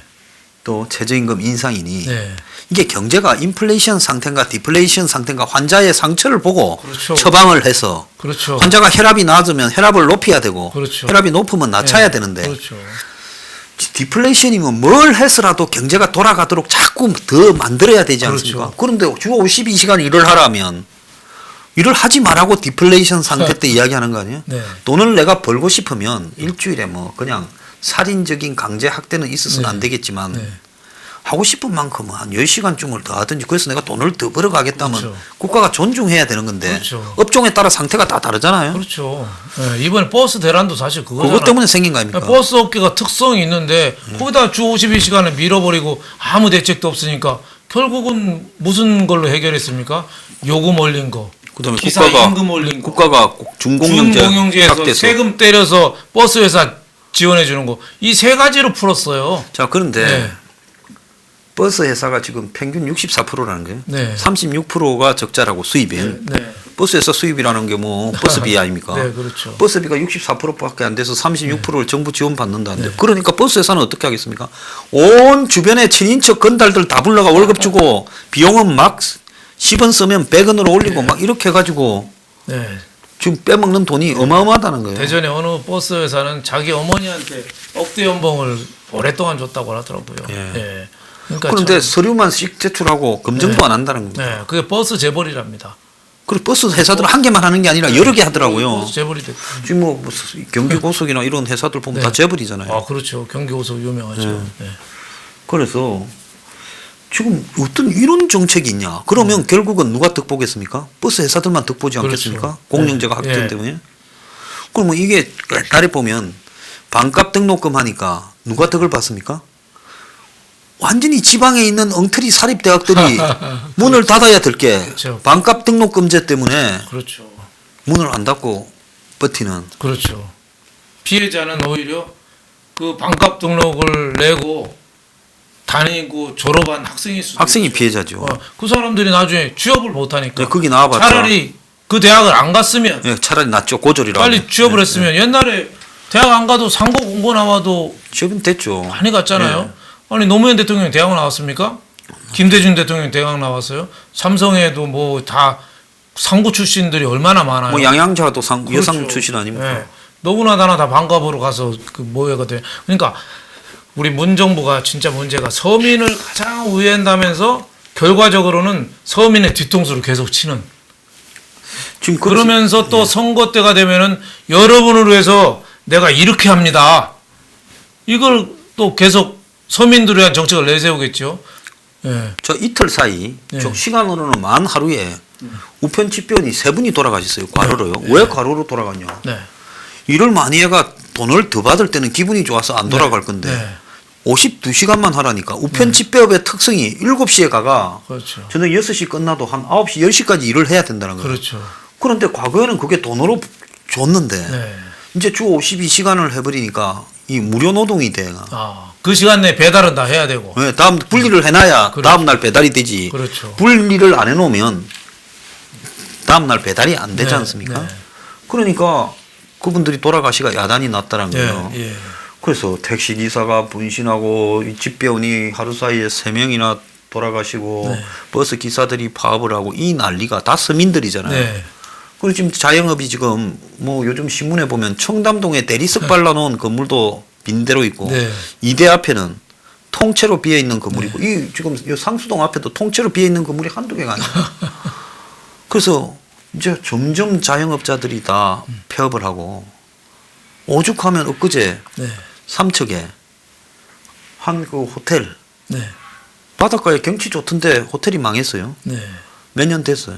또 최저임금 인상이니
네.
이게 경제가 인플레이션 상태인가 디플레이션 상태인가 환자의 상처를 보고
그렇죠.
처방을 해서
그렇죠.
환자가 혈압이 낮으면 혈압을 높여야 되고
그렇죠.
혈압이 높으면 낮춰야
예.
되는데
그렇죠.
디플레이션이면 뭘 해서라도 경제가 돌아가도록 자꾸 더 만들어야 되지 않습니까?
그렇죠.
그런데 주 52시간 일을 하라면 일을 하지 말라고 디플레이션 상태 때 이야기하는 거 아니에요?
네.
돈을 내가 벌고 싶으면 일주일에 뭐 그냥 살인적인 강제 학대는 있어서는
네.
안 되겠지만
네.
하고 싶은 만큼은 한 10시간쯤을 더 하든지 그래서 내가 돈을 더 벌어가겠다면
그렇죠.
국가가 존중해야 되는 건데
그렇죠.
업종에 따라 상태가 다 다르잖아요.
그렇죠. 예. 이번에 버스 대란도 사실 그거잖아요.
그것 때문에 생긴 거 아닙니까?
버스 업계가 특성이 있는데 거기다 주 52시간을 밀어버리고 아무 대책도 없으니까 결국은 무슨 걸로 해결했습니까? 요금 올린 거.
그다음에
기사
국가가
임금 올린 거.
국가가 준공영제
준공영제에서 세금 때려서 버스 회사 지원해 주는 거. 이 세 가지로 풀었어요.
자 그런데
네.
버스 회사가 지금 평균 64%라는 거예요.
네.
36%가 적자라고 수입이.
네.
버스 회사 수입이라는 게 뭐 버스비 아닙니까?
네, 그렇죠.
버스비가 64%밖에 안 돼서 36%를 정부 지원받는다는데
네.
그러니까 버스 회사는 어떻게 하겠습니까? 온 주변에 친인척 건달들 다 불러가 월급 주고 비용은 막 10원 쓰면 100원으로 올리고 막 이렇게 해가지고
네.
지금 빼먹는 돈이 어마어마하다는 거예요.
대전에 어느 버스 회사는 자기 어머니한테 억대 연봉을 오랫동안 줬다고 하더라고요.
예.
그러니까
그런데
참-
서류만씩 제출하고 검증도
네.
안 한다는 겁니다.
네, 그게 버스 재벌이랍니다.
그리고 버스 회사들은 한 개만 하는 게 아니라 여러 개 하더라고요.
버스 재벌이 됐.
지금 뭐 경기 고속이나 이런 회사들 보면
네.
다 재벌이잖아요.
아, 그렇죠. 경기고속 유명하죠. 네.
그래서 지금 어떤 이런 정책이 있냐? 그러면 결국은 누가 득 보겠습니까? 버스 회사들만 득 보지 않겠습니까?
그렇죠.
공영제가
네.
확정
네.
때문에. 그러면 이게 옛날에 보면 반값 등록금 하니까 누가 득을 받습니까? 완전히 지방에 있는 엉터리 사립 대학들이 문을 닫아야 될 게
그렇죠.
반값 등록 금제 때문에
그렇죠.
문을 안 닫고 버티는.
그렇죠. 피해자는 오히려 그 반값 등록을 내고 다니고 졸업한 학생일 수도
학생이
있죠.
피해자죠.
그 사람들이 나중에 취업을 못하니까
네, 거기 나와봤자
차라리 그 대학을 안 갔으면
네, 차라리 낫죠. 고졸이라고.
빨리 취업을 했으면 옛날에 대학 안 가도 상고 공고 나와도
취업은 됐죠.
많이 갔잖아요. 아니 노무현 대통령이 대학 나왔습니까? 김대중 대통령이 대학 나왔어요. 삼성에도 뭐 다 상고 출신들이 얼마나 많아요.
뭐 양양자도
그렇죠.
여상 출신 아닙니까?
네. 너구나 다나 다 반갑으로 가서 그 모여가 돼. 그러니까 우리 문정부가 진짜 문제가 서민을 가장 우회한다면서 결과적으로는 서민의 뒤통수를 계속 치는.
지금
그러면서 또 선거 때가 되면은 여러분을 위해서 내가 이렇게 합니다. 이걸 또 계속 서민들을 위한 정책을 내세우겠죠. 예.
저 이틀 사이
네.
저 시간으로는 만 하루에 우편 집배원이 3분이 돌아가셨어요. 과로로요.
네.
왜 과로로 돌아갔냐?
네.
일을 많이 해가 돈을 더 받을 때는 기분이 좋아서 안 돌아갈 건데
네.
52시간만 하라니까 우편 집배업의 특성이 7시에 가가
그렇죠.
저는 6시 끝나도 한 9시, 10시까지 일을 해야 된다는 거예요.
그렇죠.
그런데 과거에는 그게 돈으로 줬는데
네.
이제 주 52시간을 해버리니까 이 무료 노동이 돼.
그 시간 내에 배달은 다 해야 되고.
네, 다음 분리를 해놔야
그렇죠.
다음 날 배달이 되지.
그렇죠.
분리를 안 해놓으면 다음 날 배달이 안 되지
네,
않습니까?
네.
그러니까 그분들이 돌아가시가 야단이 났다는
예,
거예요.
예.
그래서 택시 기사가 분신하고 이 집배원이 하루 사이에 3명이나 돌아가시고
네.
버스 기사들이 파업을 하고 이 난리가 다 서민들이잖아요.
네.
그리고 지금 자영업이 지금 뭐 요즘 신문에 보면 청담동에 대리석 발라놓은 건물도 빈대로 있고
네.
이대 앞에는 통째로 비어 있는 건물이 있고 이 지금 이 상수동 앞에도 통째로 비어 있는 건물이 한두 개가 아니에요. 그래서 이제 점점 자영업자들이 다 폐업을 하고 오죽하면 엊그제
네.
삼척에 한 그 호텔
네.
바닷가에 경치 좋던데 호텔이 망했어요.
네.
몇 년 됐어요.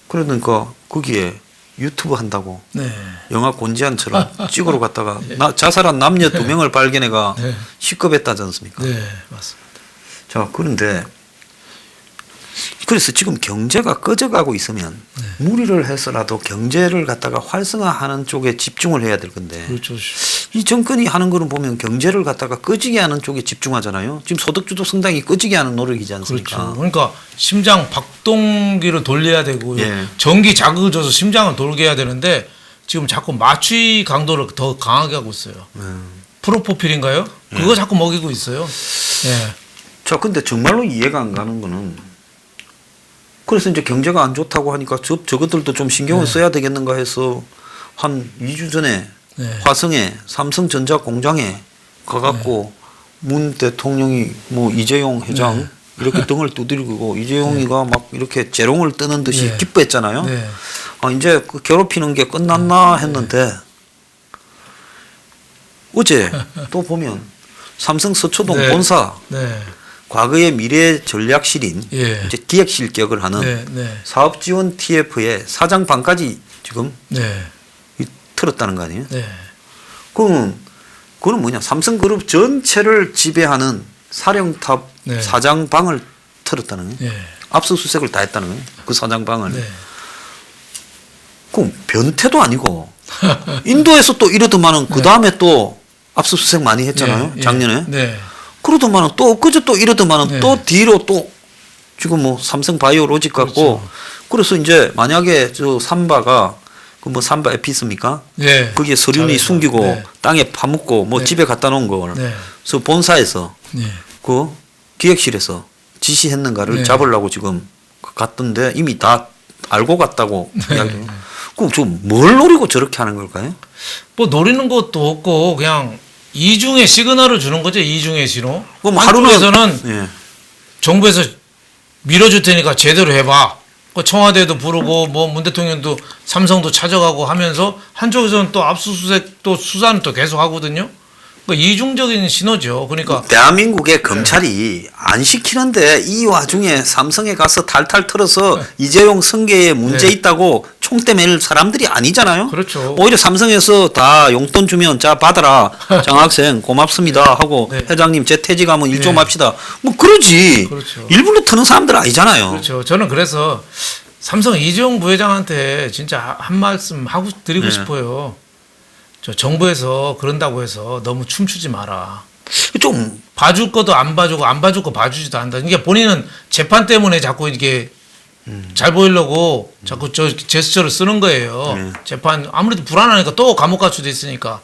그러니까 거기에 유튜브 한다고
네.
영화 곤지암처럼 찍으러 갔다가 자살한 남녀 2명을 발견해가
네.
시급했다지 않습니까?
네. 맞습니다.
자, 그런데 그래서 지금 경제가 꺼져가고 있으면 무리를 해서라도 경제를 갖다가 활성화하는 쪽에 집중을 해야 될 건데
그렇죠.
이 정권이 하는 거를 보면 경제를 갖다가 꺼지게 하는 쪽에 집중하잖아요. 지금 소득주도 성장이 꺼지게 하는 노력이지 않습니까?
그렇죠. 그러니까 심장 박동기를 돌려야 되고
예.
전기 자극을 줘서 심장을 돌게 해야 되는데 지금 자꾸 마취 강도를 더 강하게 하고 있어요. 프로포필인가요? 그거 자꾸 먹이고 있어요. 예.
자, 근데 정말로 이해가 안 가는 거는 그래서 이제 경제가 안 좋다고 하니까 저것들도 좀 신경을 써야 되겠는가 해서 한 2주 전에
네.
화성에 삼성전자 공장에 가갖고 문 대통령이 뭐 이재용 회장 이렇게 등을 두드리고 이재용이가 막 이렇게 재롱을 뜨는 듯이
네.
기뻐했잖아요.
네.
아, 이제 그 괴롭히는 게 끝났나 했는데 어제 또 보면 삼성 서초동
네.
본사
네.
과거의 미래 전략실인
예.
이제 기획실격을 하는
네. 네.
사업지원 TF의 사장방까지 지금
네.
틀었다는 거 아니에요?
네.
그건 뭐냐? 삼성그룹 전체를 지배하는 사령탑
네.
사장방을 틀었다는 거예요.
네.
압수수색을 다 했다는 거예요. 그 사장방을.
네.
그럼 변태도 아니고 인도에서 또 이러더만은 그 다음에 또 압수수색 많이 했잖아요.
예, 예.
작년에.
네.
그러더만은 또 엊그제 또 이러더만은
네.
또 뒤로 또 지금 뭐 삼성 바이오로직 갖고
그렇죠.
그래서 이제 만약에 저 삼바가 그 뭐 삼바 에피스입니까?
네.
거기에 서륜이
잘해서.
숨기고
네.
땅에 파묻고 뭐
네.
집에 갖다 놓은 걸
네.
그래서 본사에서
네.
그 기획실에서 지시했는가를
네.
잡으려고 지금 갔던데 이미 다 알고 갔다고 이야기해요. 그럼 좀 뭘 노리고 저렇게 하는 걸까요?
뭐 노리는 것도 없고 그냥 이중의 시그널을 주는 거죠. 이중의 신호.
그럼
한쪽에서는
예.
정부에서 밀어줄 테니까 제대로 해봐. 그 청와대도 부르고 뭐 문 대통령도 삼성도 찾아가고 하면서 한쪽에서는 또 압수수색 또 수사는 또 계속 하거든요. 이중적인 신호죠. 그러니까
대한민국의 검찰이 안 시키는데 이 와중에 삼성에 가서 탈탈 털어서 이재용 승계에 문제 있다고 총대 맬 사람들이 아니잖아요.
그렇죠.
오히려 삼성에서 다 용돈 주면 자 받아라 장학생 고맙습니다 하고 회장님 제 퇴직하면 일 좀 합시다. 뭐 그러지.
그렇죠.
일부러 트는 사람들 아니잖아요.
그렇죠. 저는 그래서 삼성 이재용 부회장한테 진짜 한 말씀 하고 드리고 싶어요. 저 정부에서 그런다고 해서 너무 춤추지 마라.
좀
봐줄 것도 안 봐주고 안 봐줄 거 봐주지도 않는다. 그러니까 본인은 재판 때문에 자꾸 이게 잘 보이려고 자꾸 저 제스처를 쓰는 거예요. 재판 아무래도 불안하니까 또 감옥 갈 수도 있으니까.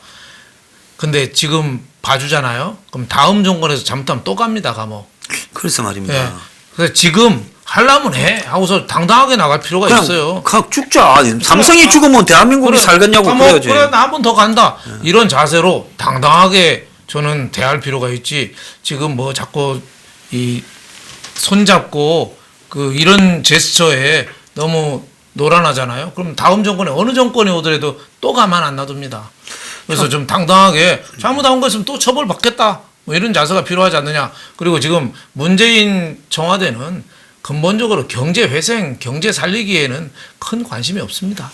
근데 지금 봐주잖아요. 그럼 다음 정권에서 잘못하면 또 갑니다 감옥.
그래서 말입니다.
네. 그래서 지금 하려면 해 하고서 당당하게 나갈 필요가 있어요.
그냥 죽자. 삼성이 죽으면 대한민국이 살겠냐고 그래야지.
그래 나 한 번 더 간다. 이런 자세로 당당하게 저는 대할 필요가 있지. 지금 뭐 자꾸 이 손잡고 그 이런 제스처에 너무 노란하잖아요. 그럼 다음 정권에 어느 정권이 오더라도 또 가만 안 놔둡니다. 그래서 좀 당당하게 잘못한 거 있으면 또 처벌 받겠다. 뭐 이런 자세가 필요하지 않느냐. 그리고 지금 문재인 청와대는 근본적으로 경제 회생, 경제 살리기에는 큰 관심이 없습니다.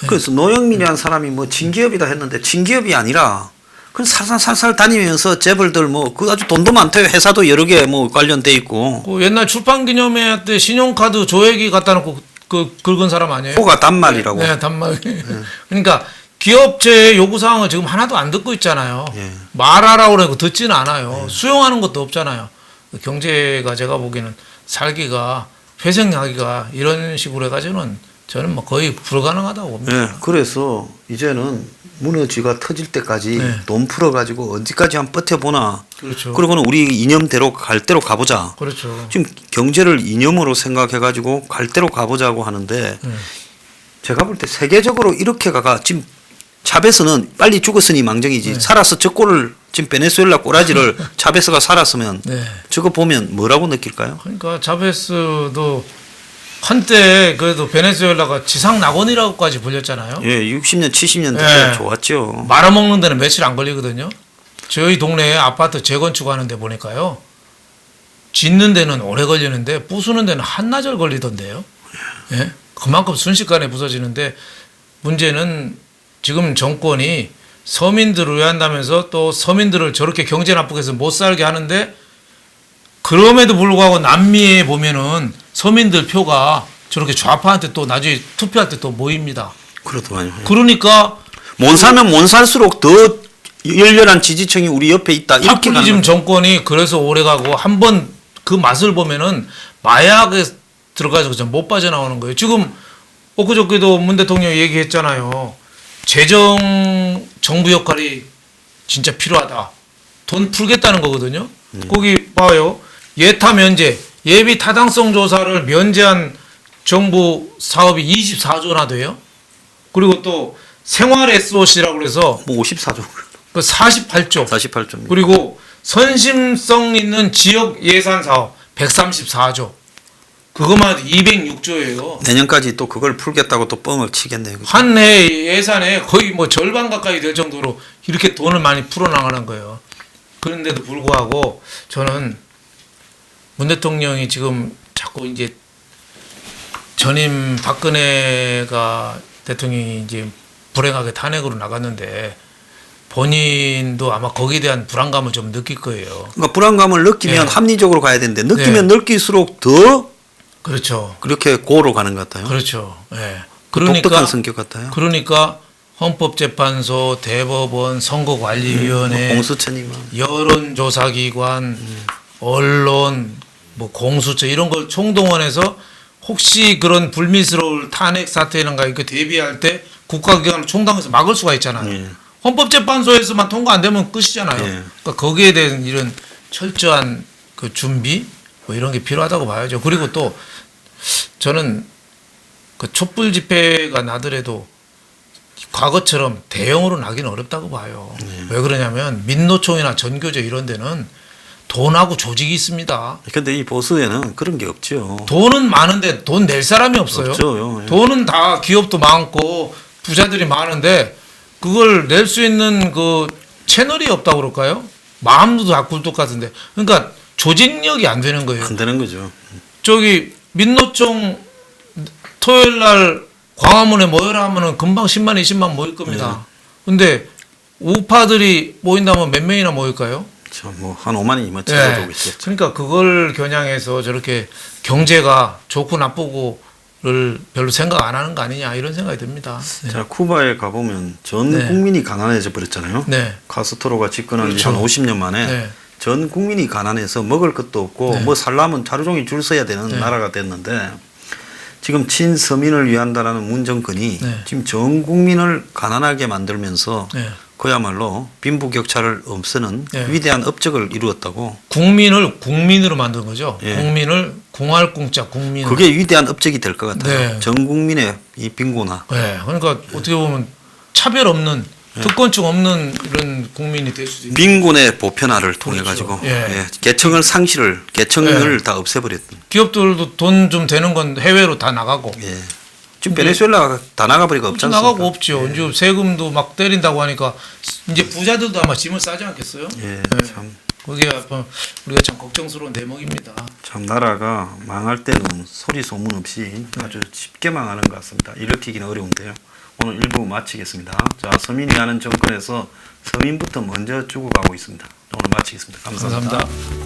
그래서 노영민이라는 사람이 뭐 징기업이다 했는데 징기업이 아니라 그 살살 다니면서 재벌들 뭐 그 아주 돈도 많대요. 회사도 여러 개 뭐 관련돼 있고.
그 옛날 출판기념회 때 신용카드 조회기 갖다 놓고 그 긁은 사람 아니에요?
코가 단말이라고.
네, 단말. 그러니까 기업체의 요구사항을 지금 하나도 안 듣고 있잖아요. 말하라고 그러고 듣지는 않아요. 수용하는 것도 없잖아요. 경제가 제가 보기에는 살기가 회생하기가 이런 식으로 해가지고는 저는 뭐 거의 불가능하다고 봅니다.
네, 그래서 이제는 무너지가 터질 때까지 돈 풀어가지고 언제까지 한번 버텨보나.
그렇죠.
그리고는 우리 이념대로 갈 대로 가보자.
그렇죠.
지금 경제를 이념으로 생각해가지고 갈 대로 가보자고 하는데 제가 볼 때 세계적으로 이렇게 가가 지금 차베스는 빨리 죽었으니 망정이지 살아서 저 꼴을 지금 베네수엘라 꼬라지를 차베스가 살았으면 저거 보면 뭐라고 느낄까요?
그러니까 차베스도 한때 그래도 베네수엘라가 지상 낙원이라고까지 불렸잖아요.
예, 60년, 70년 때 좋았죠.
말아먹는 데는 며칠 안 걸리거든요. 저희 동네에 아파트 재건축하는데 보니까요. 짓는 데는 오래 걸리는데 부수는 데는 한나절 걸리던데요. 예? 그만큼 순식간에 부서지는데 문제는 지금 정권이 서민들을 위한다면서 또 서민들을 저렇게 경제 나쁘게 해서 못 살게 하는데 그럼에도 불구하고 남미에 보면은 서민들 표가 저렇게 좌파한테 또 나중에 투표할 때 또 모입니다.
그렇더만요.
그러니까
못 살면 못 살수록 더 열렬한 지지층이 우리 옆에 있다. 이렇게
파퓰리즘 정권이 그래서 오래가고 한번 그 맛을 보면은 마약에 들어가서 못 빠져나오는 거예요. 지금 엊그저께도 문 대통령이 얘기했잖아요. 재정 정부 역할이 진짜 필요하다. 돈 풀겠다는 거거든요. 거기 봐요. 예타 면제, 예비 타당성 조사를 면제한 정부 사업이 24조나 돼요. 그리고 또 생활 SOC라고 그래서
뭐 54조.
그 48조.
48조.
그리고 선심성 있는 지역 예산 사업 134조. 그것만 해도 206조예요.
내년까지 또 그걸 풀겠다고 또 뻥을 치겠네요. 그죠?
한 해 예산에 거의 뭐 절반 가까이 될 정도로 이렇게 돈을 많이 풀어나가는 거예요. 그런데도 불구하고 저는 문 대통령이 지금 자꾸 이제 전임 박근혜가 대통령이 이제 불행하게 탄핵으로 나갔는데 본인도 아마 거기에 대한 불안감을 좀 느낄 거예요.
그러니까 불안감을 느끼면 합리적으로 가야 되는데 느끼면 느낄수록 더
그렇죠.
그렇게 고로 가는 것 같아요.
그렇죠. 예.
독특한 성격 같아요.
그러니까 헌법재판소, 대법원, 선거관리위원회,
공수처님,
여론조사기관, 언론, 뭐 공수처 이런 걸 총동원해서 혹시 그런 불미스러울 탄핵 사태인가 이거 대비할 때 국가기관을 총당해서 막을 수가 있잖아요. 헌법재판소에서만 통과 안 되면 끝이잖아요. 그러니까 거기에 대한 이런 철저한 그 준비 뭐 이런 게 필요하다고 봐야죠. 그리고 또 저는 그 촛불 집회가 나더라도 과거처럼 대형으로 나기는 어렵다고 봐요. 왜 그러냐면 민노총이나 전교조 이런 데는 돈하고 조직이 있습니다.
근데 이 보수에는 그런 게 없죠.
돈은 많은데 돈 낼 사람이 없어요.
없죠.
돈은 다 기업도 많고 부자들이 많은데 그걸 낼 수 있는 그 채널이 없다고 그럴까요? 마음도 다 굴뚝 같은데. 그러니까 조직력이 안 되는 거예요.
안 되는 거죠.
저기 민노총 토요일 날 광화문에 모여라 하면은 금방 10만 20만 모일 겁니다. 근데 우파들이 모인다면 몇 명이나 모일까요?
뭐한 5만이면 채워주고 있겠죠.
그러니까 그걸 겨냥해서 저렇게 경제가 좋고 나쁘고를 별로 생각 안 하는 거 아니냐 이런 생각이 듭니다. 네.
자, 쿠바에 가보면 전
네.
국민이 가난해져 버렸잖아요.
네.
카스트로가 집권한 지
그렇죠.
한 50년 만에
네.
전 국민이 가난해서 먹을 것도 없고
네.
뭐 살려면 하루 종일 줄 서야 되는
네.
나라가 됐는데 지금 친서민을 위한다라는 문 정권이
네.
지금 전 국민을 가난하게 만들면서
네.
그야말로 빈부격차를 없애는
네.
위대한 업적을 이루었다고.
국민을 국민으로 만든 거죠.
예.
국민을 공할공짜 국민.
그게 위대한 업적이 될 것 같아요.
네.
전 국민의 이 빈곤화.
네. 그러니까 어떻게 보면 차별 없는 특권증 없는 이런 국민이 될 수도 있는.
빈곤의 보편화를 통해
그렇죠.
가지고
예.
계층을 계층을 다 없애버렸던.
기업들도 돈 좀 되는 건 해외로 다 나가고.
예. 지금 베네수엘라가 다 나가버리고 없지 않습니까?
나가고 없죠. 이제 세금도 막 때린다고 하니까 이제 부자들도 아마 짐을 싸지 않겠어요?
예,
네.
참,
그게 우리가 참 걱정스러운 대목입니다.
참 나라가 망할 때는 소리 소문 없이 아주 쉽게 망하는 것 같습니다. 일으키기는 어려운데요. 오늘 1부 마치겠습니다. 자, 서민이 하는 정권에서 서민부터 먼저 죽어가고 있습니다. 오늘 마치겠습니다. 감사합니다.
감사합니다.